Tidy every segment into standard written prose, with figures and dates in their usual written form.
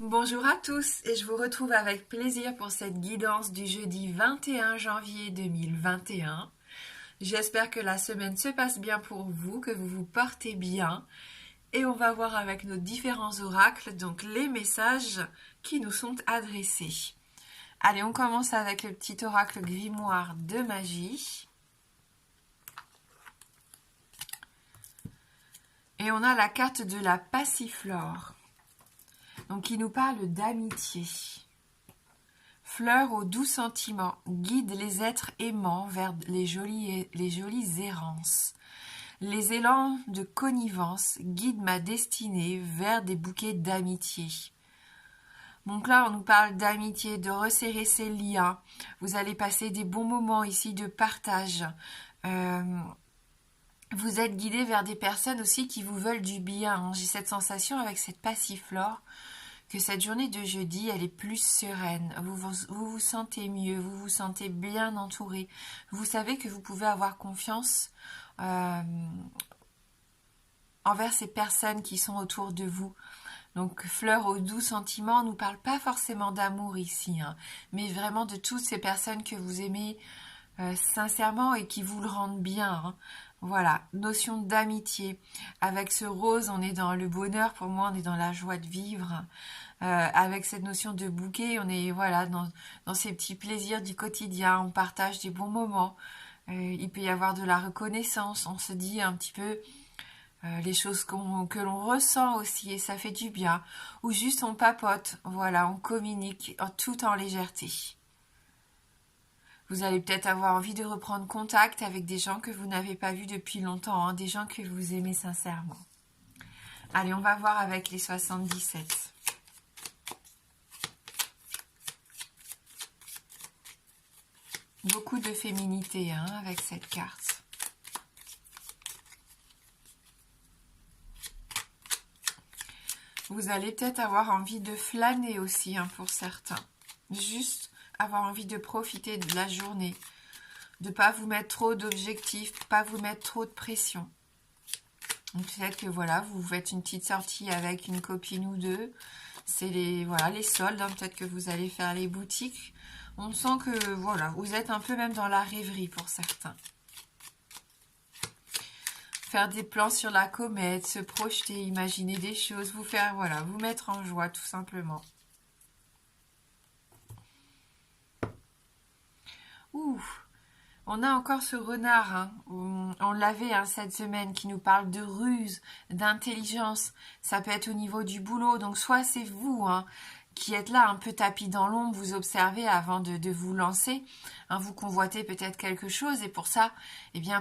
Bonjour à tous et je vous retrouve avec plaisir pour cette guidance du jeudi 21 janvier 2021. J'espère que la semaine se passe bien pour vous, que vous vous portez bien et on va voir avec nos différents oracles donc les messages qui nous sont adressés. Allez, on commence avec le petit oracle grimoire de magie. Et on a la carte de la passiflore. Donc, qui nous parle d'amitié. Fleur aux doux sentiments, guide les êtres aimants vers les jolies errances. Les élans de connivence guident ma destinée vers des bouquets d'amitié. Donc là, on nous parle d'amitié, de resserrer ses liens. Vous allez passer des bons moments ici de partage. Vous êtes guidé vers des personnes aussi qui vous veulent du bien. J'ai cette sensation avec cette passiflore que cette journée de jeudi, elle est plus sereine. Vous sentez mieux, vous vous sentez bien entouré. Vous savez que vous pouvez avoir confiance envers ces personnes qui sont autour de vous. Donc, fleur aux doux sentiments, on ne nous parle pas forcément d'amour ici, mais vraiment de toutes ces personnes que vous aimez sincèrement et qui vous le rendent bien. Voilà, notion d'amitié. Avec ce rose, on est dans le bonheur, pour moi, on est dans la joie de vivre. Avec cette notion de bouquet, on est voilà dans ces petits plaisirs du quotidien, on partage des bons moments. Il peut y avoir de la reconnaissance, on se dit un petit peu les choses que l'on ressent aussi et ça fait du bien. Ou juste on papote, voilà, on communique tout en légèreté. Vous allez peut-être avoir envie de reprendre contact avec des gens que vous n'avez pas vus depuis longtemps, des gens que vous aimez sincèrement. Allez, on va voir avec les 77. Beaucoup de féminité avec cette carte. Vous allez peut-être avoir envie de flâner aussi pour certains. Juste avoir envie de profiter de la journée, de ne pas vous mettre trop d'objectifs, pas vous mettre trop de pression. Peut-être que voilà, vous faites une petite sortie avec une copine ou deux. C'est les soldes, peut-être que vous allez faire les boutiques. On sent que voilà, vous êtes un peu même dans la rêverie pour certains. Faire des plans sur la comète, se projeter, imaginer des choses, vous mettre en joie tout simplement. On a encore ce renard, on l'avait cette semaine, qui nous parle de ruse, d'intelligence. Ça peut être au niveau du boulot, donc soit c'est vous qui êtes là un peu tapis dans l'ombre, vous observez avant de vous lancer, vous convoitez peut-être quelque chose et pour ça,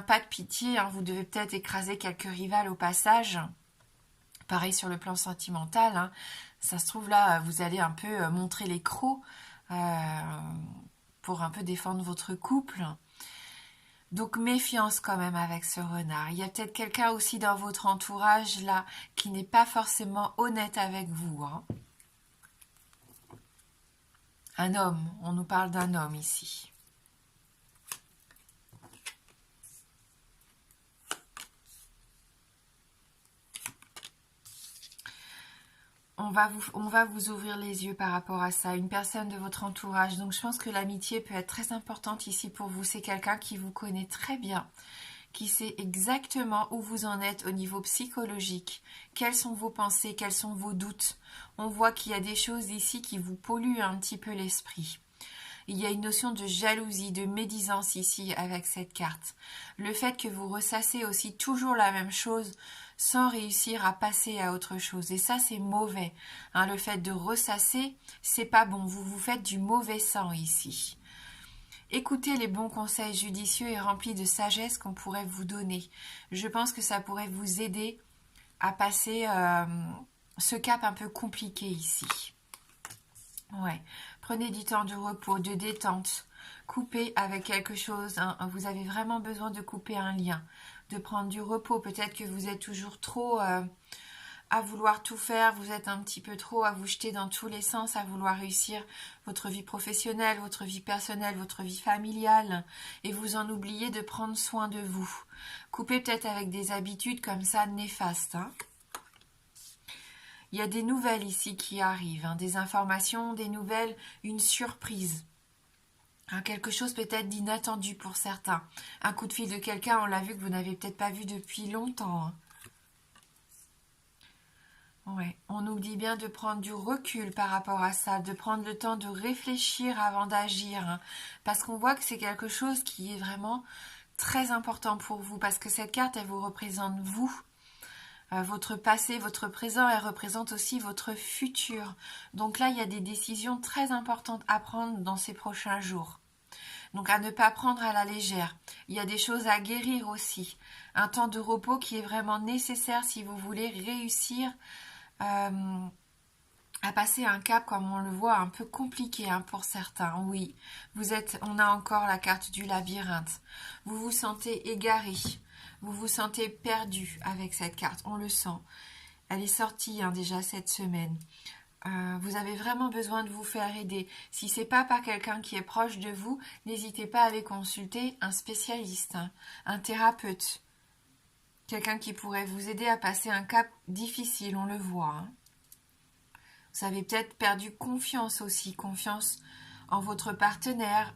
pas de pitié, vous devez peut-être écraser quelques rivales au passage. Pareil sur le plan sentimental, ça se trouve là, vous allez un peu montrer les crocs pour un peu défendre votre couple. Donc méfiance quand même avec ce renard. Il y a peut-être quelqu'un aussi dans votre entourage là qui n'est pas forcément honnête avec vous. Un homme, on nous parle d'un homme ici. On va vous ouvrir les yeux par rapport à ça. Une personne de votre entourage. Donc je pense que l'amitié peut être très importante ici pour vous. C'est quelqu'un qui vous connaît très bien, qui sait exactement où vous en êtes au niveau psychologique. Quelles sont vos pensées, quels sont vos doutes. On voit qu'il y a des choses ici qui vous polluent un petit peu l'esprit. Il y a une notion de jalousie, de médisance ici avec cette carte. Le fait que vous ressassez aussi toujours la même chose sans réussir à passer à autre chose. Et ça, c'est mauvais. Le fait de ressasser, c'est pas bon. Vous vous faites du mauvais sang ici. Écoutez les bons conseils judicieux et remplis de sagesse qu'on pourrait vous donner. Je pense que ça pourrait vous aider à passer ce cap un peu compliqué ici. Ouais. Prenez du temps de repos, de détente. Coupez avec quelque chose. Vous avez vraiment besoin de couper un lien, de prendre du repos. Peut-être que vous êtes toujours trop à vouloir tout faire. Vous êtes un petit peu trop à vous jeter dans tous les sens, à vouloir réussir votre vie professionnelle, votre vie personnelle, votre vie familiale. Et vous en oubliez de prendre soin de vous. Coupez peut-être avec des habitudes comme ça néfastes. Il y a des nouvelles ici qui arrivent, hein, des informations, des nouvelles, une surprise. Hein, quelque chose peut-être d'inattendu pour certains. Un coup de fil de quelqu'un, on l'a vu, que vous n'avez peut-être pas vu depuis longtemps. Hein. Ouais, on nous dit bien de prendre du recul par rapport à ça, de prendre le temps de réfléchir avant d'agir, hein, parce qu'on voit que c'est quelque chose qui est vraiment très important pour vous, parce que cette carte, elle vous représente vous, votre passé, votre présent, elle représente aussi votre futur. Donc là, il y a des décisions très importantes à prendre dans ces prochains jours. Donc à ne pas prendre à la légère. Il y a des choses à guérir aussi. Un temps de repos qui est vraiment nécessaire si vous voulez réussir à passer un cap, comme on le voit, un peu compliqué, hein, pour certains. Oui, on a encore la carte du labyrinthe. Vous vous sentez égaré, vous vous sentez perdu avec cette carte. On le sent. Elle est sortie, hein, déjà cette semaine. Vous avez vraiment besoin de vous faire aider. Si c'est pas par quelqu'un qui est proche de vous, n'hésitez pas à aller consulter un spécialiste, hein, un thérapeute, quelqu'un qui pourrait vous aider à passer un cap difficile, on le voit. Hein. Vous avez peut-être perdu confiance aussi, confiance en votre partenaire,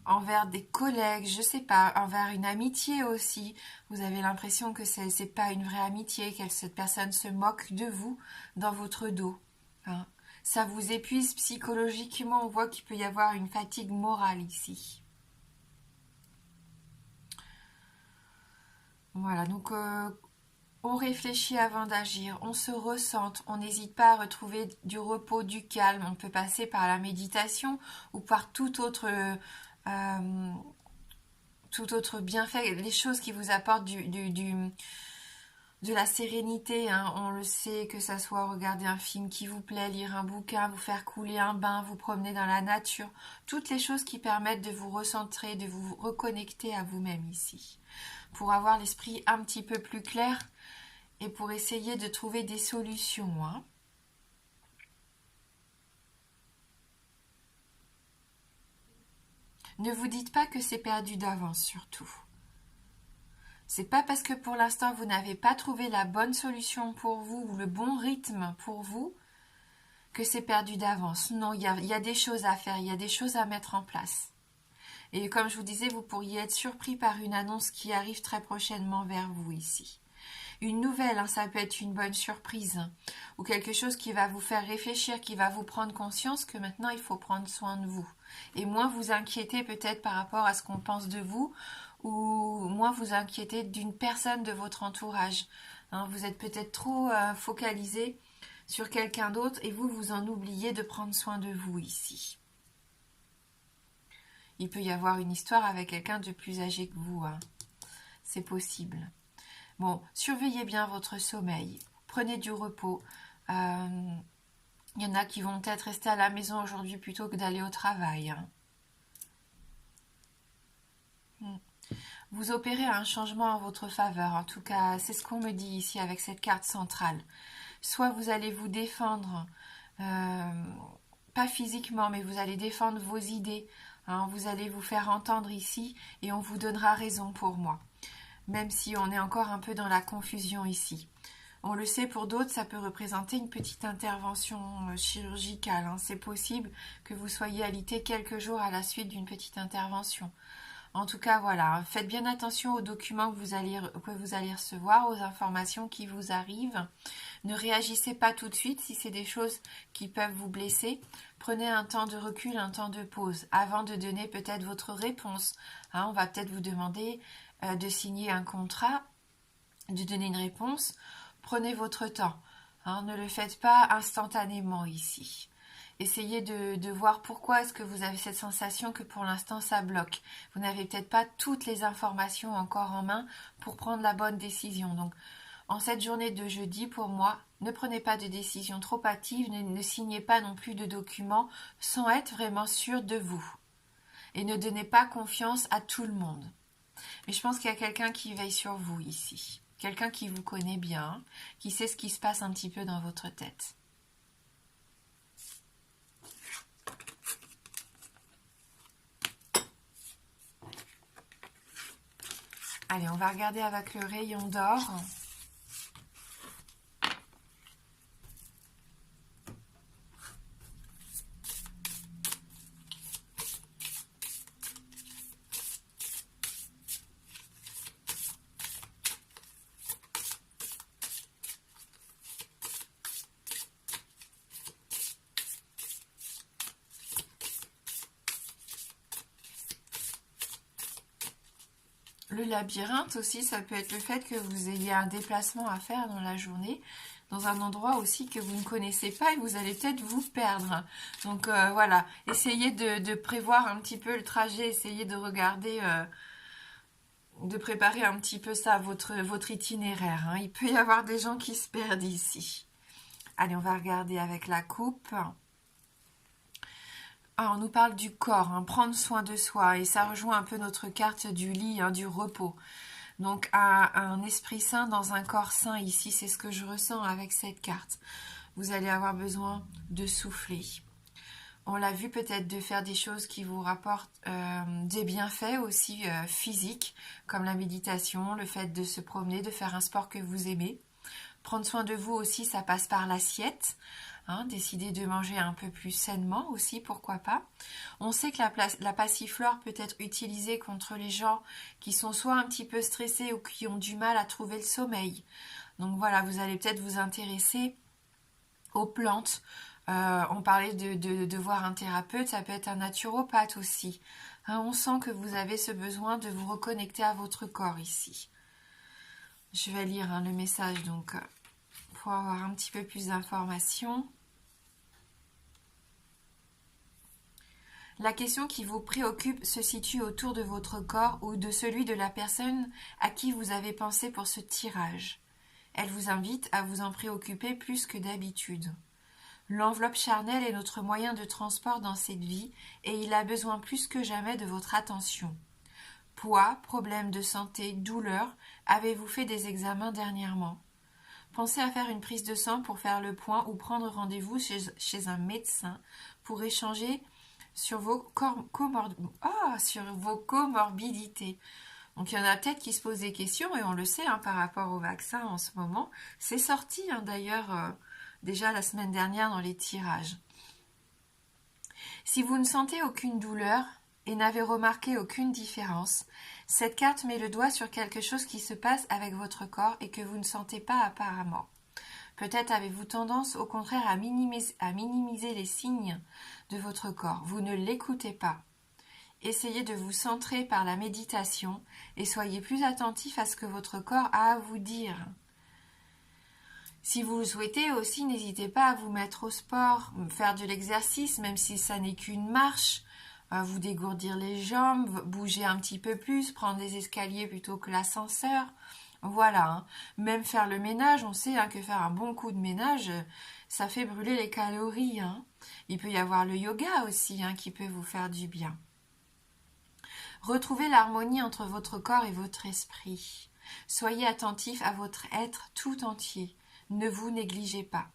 envers des collègues, je sais pas, envers une amitié aussi. Vous avez l'impression que c'est pas une vraie amitié, que cette personne se moque de vous dans votre dos. Hein. Ça vous épuise psychologiquement, on voit qu'il peut y avoir une fatigue morale ici. Voilà, donc on réfléchit avant d'agir, on se ressente, on n'hésite pas à retrouver du repos, du calme. On peut passer par la méditation ou par tout autre bienfait, les choses qui vous apportent de la sérénité. Hein. On le sait, que ça soit regarder un film qui vous plaît, lire un bouquin, vous faire couler un bain, vous promener dans la nature. Toutes les choses qui permettent de vous recentrer, de vous reconnecter à vous-même ici. Pour avoir l'esprit un petit peu plus clair et pour essayer de trouver des solutions. Hein. Ne vous dites pas que c'est perdu d'avance, surtout. C'est pas parce que pour l'instant vous n'avez pas trouvé la bonne solution pour vous ou le bon rythme pour vous que c'est perdu d'avance. Non, il y a des choses à faire, il y a des choses à mettre en place. Et comme je vous disais, vous pourriez être surpris par une annonce qui arrive très prochainement vers vous ici. Une nouvelle, hein, ça peut être une bonne surprise, hein, ou quelque chose qui va vous faire réfléchir, qui va vous prendre conscience que maintenant il faut prendre soin de vous. Et moins vous inquiéter peut-être par rapport à ce qu'on pense de vous, ou moins vous inquiéter d'une personne de votre entourage. Hein, vous êtes peut-être trop focalisé sur quelqu'un d'autre et vous en oubliez de prendre soin de vous ici. Il peut y avoir une histoire avec quelqu'un de plus âgé que vous. Hein. C'est possible. Bon, surveillez bien votre sommeil. Prenez du repos. Il y en a qui vont peut-être rester à la maison aujourd'hui plutôt que d'aller au travail. Hein. Vous opérez un changement en votre faveur. En tout cas, c'est ce qu'on me dit ici avec cette carte centrale. Soit vous allez vous défendre, pas physiquement, mais vous allez défendre vos idées. Hein, vous allez vous faire entendre ici et on vous donnera raison pour moi. Même si on est encore un peu dans la confusion ici. On le sait, pour d'autres, ça peut représenter une petite intervention chirurgicale. Hein. C'est possible que vous soyez alité quelques jours à la suite d'une petite intervention. En tout cas, voilà, faites bien attention aux documents que vous allez recevoir, aux informations qui vous arrivent. Ne réagissez pas tout de suite si c'est des choses qui peuvent vous blesser. Prenez un temps de recul, un temps de pause, avant de donner peut-être votre réponse. Hein, on va peut-être vous demander de signer un contrat, de donner une réponse. Prenez votre temps. Hein, ne le faites pas instantanément ici. Essayez de voir pourquoi est-ce que vous avez cette sensation que pour l'instant ça bloque. Vous n'avez peut-être pas toutes les informations encore en main pour prendre la bonne décision. Donc, en cette journée de jeudi, pour moi, ne prenez pas de décision trop hâtive, ne signez pas non plus de documents sans être vraiment sûr de vous. Et ne donnez pas confiance à tout le monde. Mais je pense qu'il y a quelqu'un qui veille sur vous ici. Quelqu'un qui vous connaît bien, qui sait ce qui se passe un petit peu dans votre tête. Allez, on va regarder avec le rayon d'or. Le labyrinthe aussi, ça peut être le fait que vous ayez un déplacement à faire dans la journée, dans un endroit aussi que vous ne connaissez pas et vous allez peut-être vous perdre. Donc voilà, essayez de prévoir un petit peu le trajet, essayez de regarder, de préparer un petit peu ça, votre itinéraire, hein. Il peut y avoir des gens qui se perdent ici. Allez, on va regarder avec la coupe. Ah, on nous parle du corps, hein, prendre soin de soi, et ça rejoint un peu notre carte du lit, hein, du repos. Donc un esprit sain dans un corps sain ici, c'est ce que je ressens avec cette carte. Vous allez avoir besoin de souffler. On l'a vu peut-être de faire des choses qui vous rapportent des bienfaits aussi physiques, comme la méditation, le fait de se promener, de faire un sport que vous aimez. Prendre soin de vous aussi, ça passe par l'assiette. Hein, décider de manger un peu plus sainement aussi, pourquoi pas. On sait que la passiflore peut être utilisée contre les gens qui sont soit un petit peu stressés ou qui ont du mal à trouver le sommeil. Donc voilà, vous allez peut-être vous intéresser aux plantes. On parlait de voir un thérapeute, ça peut être un naturopathe aussi. Hein, on sent que vous avez ce besoin de vous reconnecter à votre corps ici. Je vais lire le message donc pour avoir un petit peu plus d'informations. La question qui vous préoccupe se situe autour de votre corps ou de celui de la personne à qui vous avez pensé pour ce tirage. Elle vous invite à vous en préoccuper plus que d'habitude. L'enveloppe charnelle est notre moyen de transport dans cette vie et il a besoin plus que jamais de votre attention. Poids, problèmes de santé, douleurs, avez-vous fait des examens dernièrement? Pensez à faire une prise de sang pour faire le point ou prendre rendez-vous chez un médecin pour échanger sur vos comorbidités. Donc il y en a peut-être qui se posent des questions et on le sait par rapport au vaccin en ce moment. C'est sorti d'ailleurs déjà la semaine dernière dans les tirages. Si vous ne sentez aucune douleur et n'avez remarqué aucune différence, cette carte met le doigt sur quelque chose qui se passe avec votre corps et que vous ne sentez pas apparemment. Peut-être avez-vous tendance au contraire à minimiser les signes de votre corps. Vous ne l'écoutez pas. Essayez de vous centrer par la méditation et soyez plus attentif à ce que votre corps a à vous dire. Si vous le souhaitez aussi, n'hésitez pas à vous mettre au sport, faire de l'exercice, même si ça n'est qu'une marche, vous dégourdir les jambes, bouger un petit peu plus, prendre des escaliers plutôt que l'ascenseur. Voilà, même faire le ménage, on sait que faire un bon coup de ménage, ça fait brûler les calories. Il peut y avoir le yoga aussi qui peut vous faire du bien. Retrouvez l'harmonie entre votre corps et votre esprit. Soyez attentif à votre être tout entier. Ne vous négligez pas.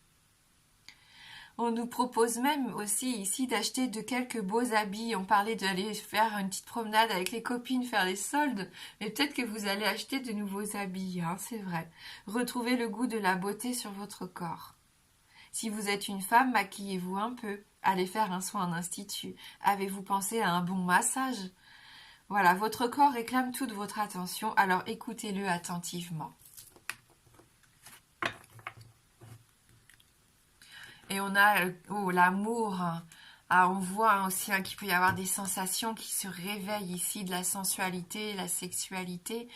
On nous propose même aussi ici d'acheter de quelques beaux habits. On parlait d'aller faire une petite promenade avec les copines, faire les soldes. Mais peut-être que vous allez acheter de nouveaux habits, c'est vrai. Retrouvez le goût de la beauté sur votre corps. Si vous êtes une femme, maquillez-vous un peu. Allez faire un soin en institut. Avez-vous pensé à un bon massage? Voilà, votre corps réclame toute votre attention, alors écoutez-le attentivement. Et on a l'amour. On voit aussi qu'il peut y avoir des sensations qui se réveillent ici, de la sensualité, la sexualité.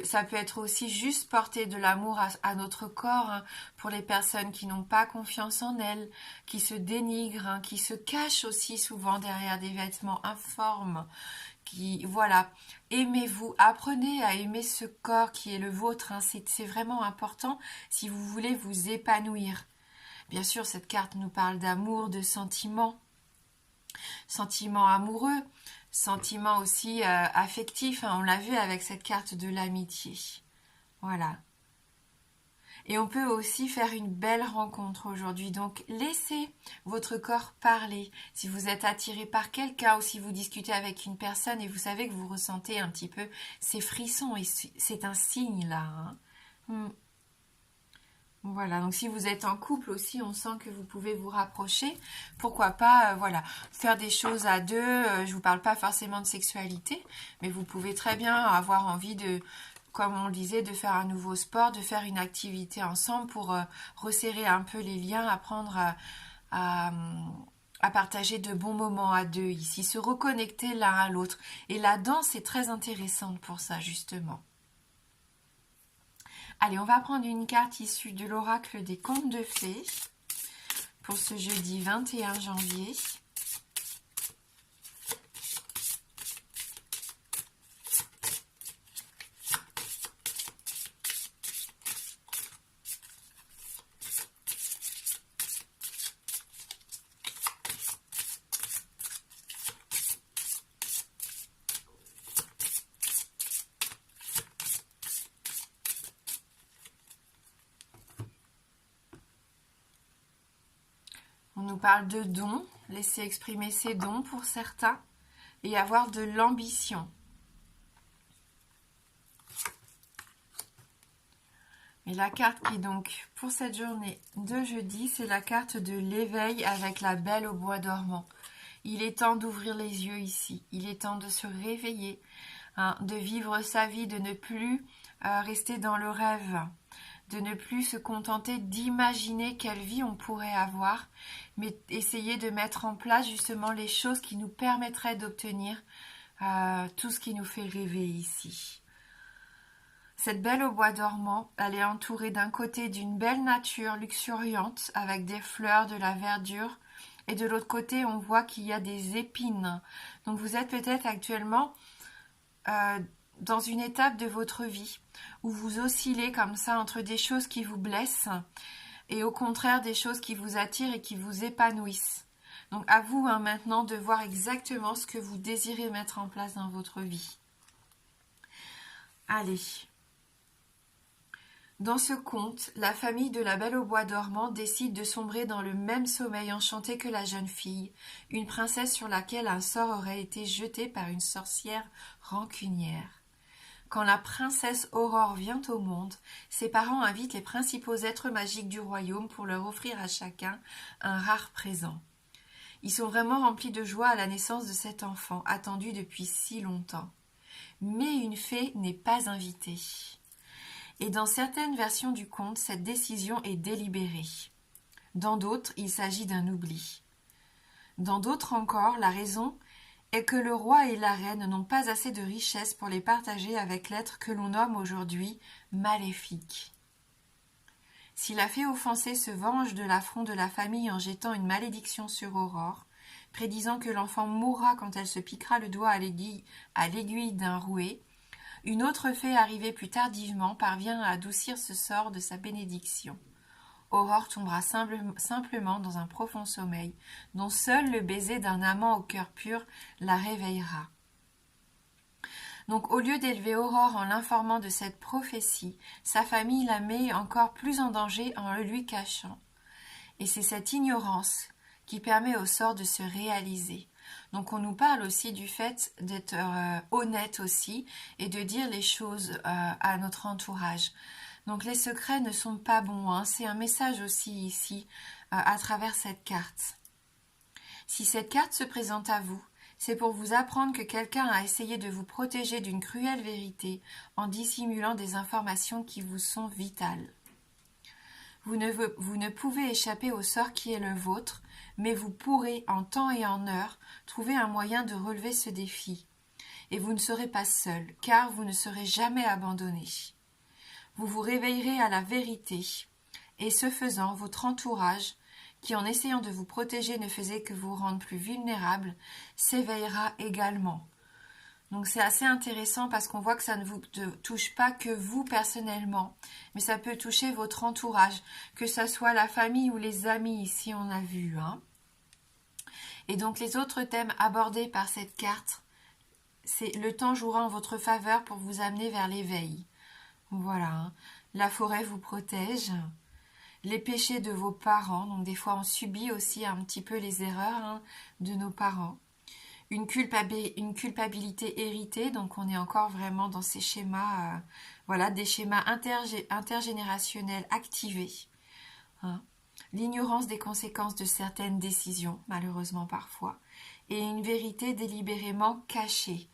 Ça peut être aussi juste porter de l'amour à notre corps pour les personnes qui n'ont pas confiance en elles, qui se dénigrent, qui se cachent aussi souvent derrière des vêtements informes. Voilà, aimez-vous, apprenez à aimer ce corps qui est le vôtre. C'est vraiment important si vous voulez vous épanouir. Bien sûr, cette carte nous parle d'amour, de sentiments amoureux, sentiments aussi affectifs. On l'a vu avec cette carte de l'amitié. Voilà. Et on peut aussi faire une belle rencontre aujourd'hui. Donc, laissez votre corps parler. Si vous êtes attiré par quelqu'un ou si vous discutez avec une personne et vous savez que vous ressentez un petit peu ces frissons, et c'est un signe là. Voilà, donc si vous êtes en couple aussi, on sent que vous pouvez vous rapprocher. Pourquoi pas, faire des choses à deux. Je vous parle pas forcément de sexualité, mais vous pouvez très bien avoir envie de, comme on le disait, de faire un nouveau sport, de faire une activité ensemble pour resserrer un peu les liens, apprendre à à partager de bons moments à deux ici, se reconnecter l'un à l'autre. Et la danse est très intéressante pour ça, justement. Allez, on va prendre une carte issue de l'oracle des contes de fées pour ce jeudi 21 janvier. On nous parle de dons, laisser exprimer ses dons pour certains et avoir de l'ambition. Et la carte qui donc pour cette journée de jeudi, c'est la carte de l'éveil avec la belle au bois dormant. Il est temps d'ouvrir les yeux ici, il est temps de se réveiller, hein, de vivre sa vie, de ne plus rester dans le rêve, de ne plus se contenter d'imaginer quelle vie on pourrait avoir, mais essayer de mettre en place justement les choses qui nous permettraient d'obtenir tout ce qui nous fait rêver ici. Cette belle au bois dormant, elle est entourée d'un côté d'une belle nature luxuriante avec des fleurs, de la verdure, et de l'autre côté on voit qu'il y a des épines. Donc vous êtes peut-être actuellement dans une étape de votre vie où vous oscillez comme ça entre des choses qui vous blessent et au contraire des choses qui vous attirent et qui vous épanouissent. Donc à vous maintenant de voir exactement ce que vous désirez mettre en place dans votre vie. Allez. Dans ce conte, la famille de la Belle au bois dormant décide de sombrer dans le même sommeil enchanté que la jeune fille, une princesse sur laquelle un sort aurait été jeté par une sorcière rancunière. Quand la princesse Aurore vient au monde, ses parents invitent les principaux êtres magiques du royaume pour leur offrir à chacun un rare présent. Ils sont vraiment remplis de joie à la naissance de cet enfant, attendu depuis si longtemps. Mais une fée n'est pas invitée. Et dans certaines versions du conte, cette décision est délibérée. Dans d'autres, il s'agit d'un oubli. Dans d'autres encore, la raison est que le roi et la reine n'ont pas assez de richesses pour les partager avec l'être que l'on nomme aujourd'hui maléfique. Si la fée offensée se venge de l'affront de la famille en jetant une malédiction sur Aurore, prédisant que l'enfant mourra quand elle se piquera le doigt à l'aiguille d'un rouet, une autre fée arrivée plus tardivement parvient à adoucir ce sort de sa bénédiction. Aurore tombera simplement dans un profond sommeil, dont seul le baiser d'un amant au cœur pur la réveillera. Donc au lieu d'élever Aurore en l'informant de cette prophétie, sa famille la met encore plus en danger en le lui cachant. Et c'est cette ignorance qui permet au sort de se réaliser. Donc on nous parle aussi du fait d'être honnête aussi et de dire les choses à notre entourage. Donc les secrets ne sont pas bons, hein. C'est un message aussi ici à travers cette carte. Si cette carte se présente à vous, c'est pour vous apprendre que quelqu'un a essayé de vous protéger d'une cruelle vérité en dissimulant des informations qui vous sont vitales. Vous ne pouvez échapper au sort qui est le vôtre, mais vous pourrez, en temps et en heure, trouver un moyen de relever ce défi. Et vous ne serez pas seul, car vous ne serez jamais abandonné. Vous vous réveillerez à la vérité, et ce faisant, votre entourage, qui en essayant de vous protéger ne faisait que vous rendre plus vulnérable, s'éveillera également. Donc c'est assez intéressant parce qu'on voit que ça ne vous touche pas que vous personnellement, mais ça peut toucher votre entourage, que ce soit la famille ou les amis, ici on a vu. Hein. Et donc les autres thèmes abordés par cette carte, c'est le temps jouera en votre faveur pour vous amener vers l'éveil. Voilà, hein. La forêt vous protège, les péchés de vos parents, donc des fois on subit aussi un petit peu les erreurs de nos parents. Une culpabilité héritée, donc on est encore vraiment dans ces schémas, voilà, des schémas intergénérationnels activés. Hein. L'ignorance des conséquences de certaines décisions, malheureusement parfois, et une vérité délibérément cachée.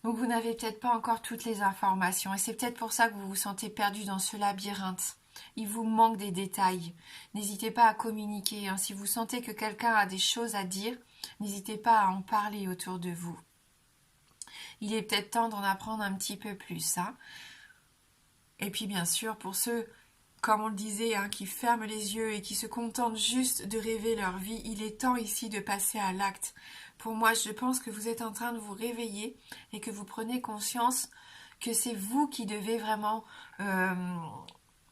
Donc vous n'avez peut-être pas encore toutes les informations, et c'est peut-être pour ça que vous vous sentez perdu dans ce labyrinthe. il vous manque des détails. N'hésitez pas à communiquer, hein. Si vous sentez que quelqu'un a des choses à dire, n'hésitez pas à en parler autour de vous. Il est peut-être temps d'en apprendre un petit peu plus, hein. Et puis bien sûr, pour ceux, comme on le disait, hein, qui ferment les yeux et qui se contentent juste de rêver leur vie, il est temps ici de passer à l'acte. Pour moi, je pense que vous êtes en train de vous réveiller et que vous prenez conscience que c'est vous qui devez vraiment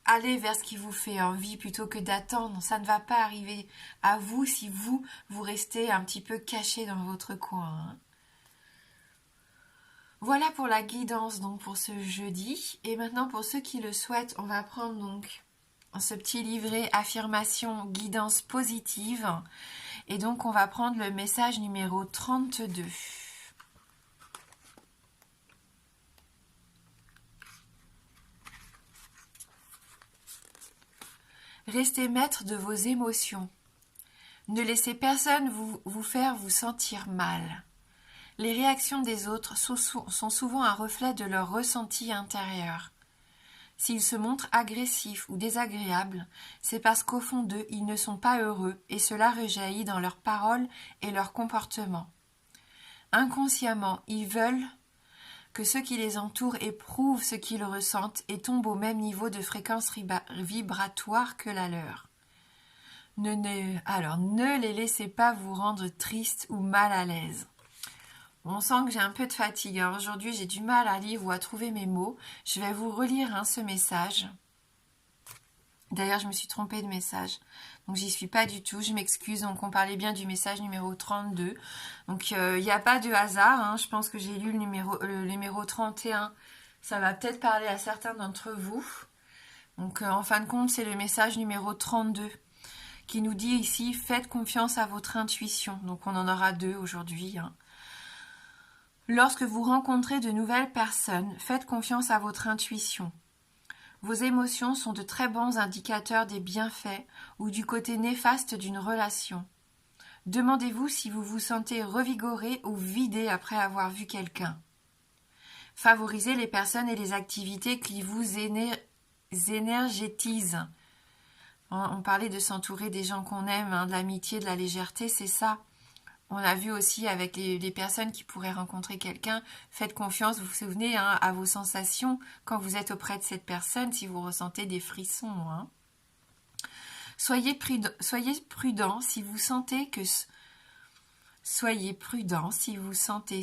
aller vers ce qui vous fait envie plutôt que d'attendre. Ça ne va pas arriver à vous si vous restez un petit peu caché dans votre coin, hein. Voilà pour la guidance donc pour ce jeudi. Et maintenant pour ceux qui le souhaitent, on va prendre donc ce petit livret affirmation guidance positive. Et donc on va prendre le message numéro 32. Restez maître de vos émotions. Ne laissez personne vous faire vous sentir mal. Les réactions des autres sont souvent un reflet de leur ressenti intérieur. S'ils se montrent agressifs ou désagréables, c'est parce qu'au fond d'eux, ils ne sont pas heureux et cela rejaillit dans leurs paroles et leurs comportements. Inconsciemment, ils veulent que ceux qui les entourent éprouvent ce qu'ils ressentent et tombent au même niveau de fréquence vibratoire que la leur. Alors, ne les laissez pas vous rendre tristes ou mal à l'aise. On sent que j'ai un peu de fatigue. Alors aujourd'hui, j'ai du mal à lire ou à trouver mes mots. Je vais vous relire ce message. D'ailleurs, je me suis trompée de message. Donc, j'y suis pas du tout. Je m'excuse. Donc, on parlait bien du message numéro 32. Donc, il n'y a pas de hasard, hein. Je pense que j'ai lu le numéro 31. Ça va peut-être parler à certains d'entre vous. Donc, en fin de compte, c'est le message numéro 32 qui nous dit ici « Faites confiance à votre intuition ». Donc, on en aura 2 aujourd'hui, hein. Lorsque vous rencontrez de nouvelles personnes, faites confiance à votre intuition. Vos émotions sont de très bons indicateurs des bienfaits ou du côté néfaste d'une relation. Demandez-vous si vous vous sentez revigoré ou vidé après avoir vu quelqu'un. Favorisez les personnes et les activités qui vous énergétisent. On parlait de s'entourer des gens qu'on aime, hein, de l'amitié, de la légèreté, c'est ça. On a vu aussi avec les personnes qui pourraient rencontrer quelqu'un, faites confiance, vous vous souvenez, hein, à vos sensations quand vous êtes auprès de cette personne, si vous ressentez des frissons, hein. Soyez prudent si vous sentez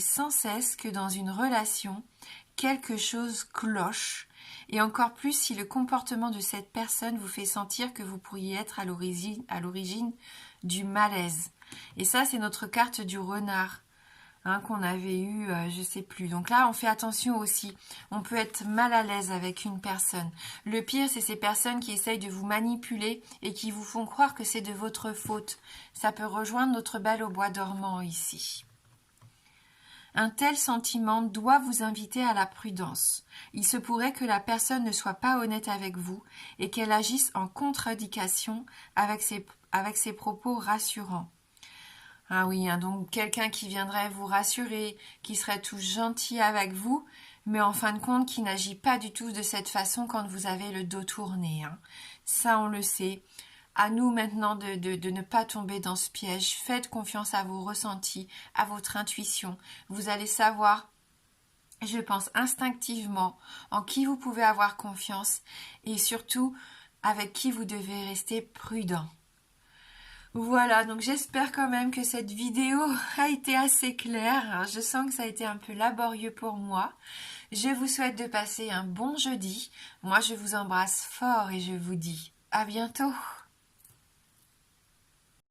sans cesse que dans une relation, quelque chose cloche, et encore plus si le comportement de cette personne vous fait sentir que vous pourriez être à l'origine du malaise. Et ça, c'est notre carte du renard, hein, qu'on avait eu, je sais plus. Donc là, on fait attention aussi. On peut être mal à l'aise avec une personne. Le pire, c'est ces personnes qui essayent de vous manipuler et qui vous font croire que c'est de votre faute. Ça peut rejoindre notre belle au bois dormant ici. Un tel sentiment doit vous inviter à la prudence. Il se pourrait que la personne ne soit pas honnête avec vous et qu'elle agisse en contre-indication avec ses propos rassurants. Ah oui, hein, donc quelqu'un qui viendrait vous rassurer, qui serait tout gentil avec vous, mais en fin de compte qui n'agit pas du tout de cette façon quand vous avez le dos tourné, hein. Ça, on le sait. À nous maintenant de ne pas tomber dans ce piège. Faites confiance à vos ressentis, à votre intuition. Vous allez savoir, je pense instinctivement, en qui vous pouvez avoir confiance et surtout avec qui vous devez rester prudent. Voilà, donc j'espère quand même que cette vidéo a été assez claire. Je sens que ça a été un peu laborieux pour moi. Je vous souhaite de passer un bon jeudi. Moi, je vous embrasse fort et je vous dis à bientôt.